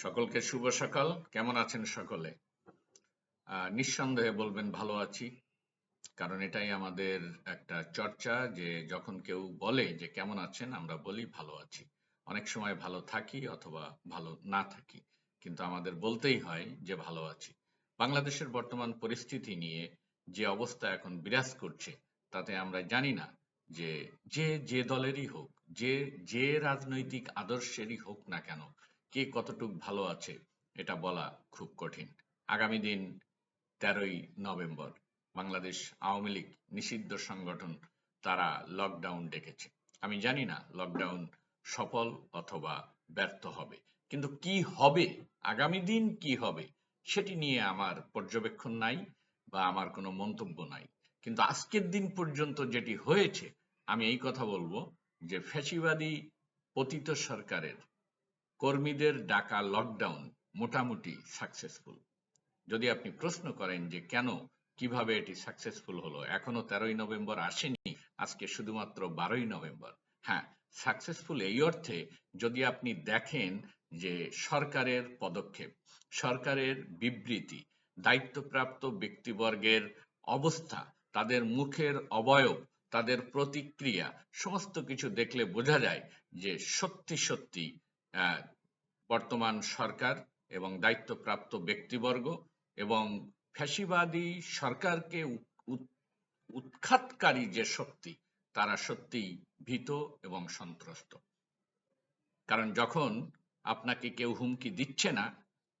সকলকে শুভ সকাল। কেমন আছেন সকলে? নিঃসন্দেহে বলবেন ভালো আছি। কারণ এটাই আমাদের একটা চর্চা যে যখন কেউ বলে যে কেমন আছেন আমরা বলি ভালো আছি। অনেক সময় ভালো থাকি অথবা ভালো না থাকি। কিন্তু আমাদের বলতেই হয় যে ভালো আছি। বাংলাদেশের বর্তমান পরিস্থিতি নিয়ে যে অবস্থা এখন বিরাজ করছে তাতে আমরা জানি না যে যে দলেরই হোক, যে রাজনৈতিক আদর্শেরই হোক না কেন, কে কতটুক ভালো আছে এটা বলা খুব কঠিন। আগামী দিন ১৩ই নভেম্বর বাংলাদেশ আওয়ামী লীগ নিষিদ্ধ সংগঠন, তারা লকডাউন ডেকেছে। আমি জানি না লকডাউন সফল অথবা ব্যর্থ হবে, কিন্তু কি হবে, আগামী দিন কি হবে সেটি নিয়ে আমার পর্যবেক্ষণ নাই বা আমার কোনো মন্তব্য নাই। কিন্তু আজকের দিন পর্যন্ত যেটি হয়েছে, আমি এই কথা বলবো যে ফ্যাসিবাদী পতিত সরকারের কর্মীদের ডাকা লকডাউন মোটামুটি সাকসেসফুল। যদি আপনি প্রশ্ন করেন যে কেন, কিভাবে এটি সাকসেসফুল হলো, এখনো ১৩ই নভেম্বর আসেনি, আজকে শুধুমাত্র ১২ই নভেম্বর। হ্যাঁ, সাকসেসফুল এই অর্থে, যদি আপনি দেখেন যে সরকারের পদক্ষেপ, সরকারের বিবৃতি, দায়িত্বপ্রাপ্ত ব্যক্তিবর্গের অবস্থা, তাদের মুখের অবয়ব, তাদের প্রতিক্রিয়া, সমস্ত কিছু দেখলে বোঝা যায় যে সত্যি সত্যি আহ, বর্তমান সরকার এবং দায়িত্বপ্রাপ্ত ব্যক্তিবর্গ এবং ফ্যাসিবাদী সরকারকে উৎখাতকারী যে শক্তি, তারা সত্যিই ভীত এবং সন্ত্রস্ত। কারণ যখন আপনাকে কেউ হুমকি দিচ্ছে না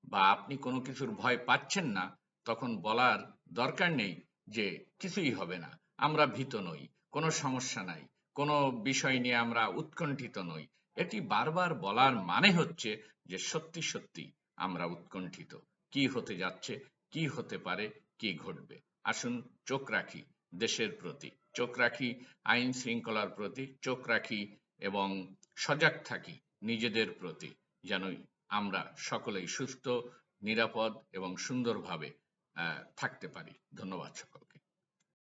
বা আপনি কোনো কিছুর ভয় পাচ্ছেন না, তখন বলার দরকার নেই যে কিছুই হবে না, আমরা ভীত নই, কোনো সমস্যা নাই, কোনো বিষয় নিয়ে আমরা উৎকণ্ঠিত নই। এটি বারবার বলার মানে হচ্ছে যে সত্যি সত্যি আমরা উৎকণ্ঠিত। কি হতে যাচ্ছে, কি হতে পারে, কি ঘটবে। আসুন চোখ রাখি দেশের প্রতি, চোখ রাখি আইন শৃঙ্খলার প্রতি, চোখ রাখি এবং সজাগ থাকি নিজেদের প্রতি, যেন আমরা সকলেই সুস্থ, নিরাপদ এবং সুন্দরভাবে থাকতে পারি। ধন্যবাদ সকলকে।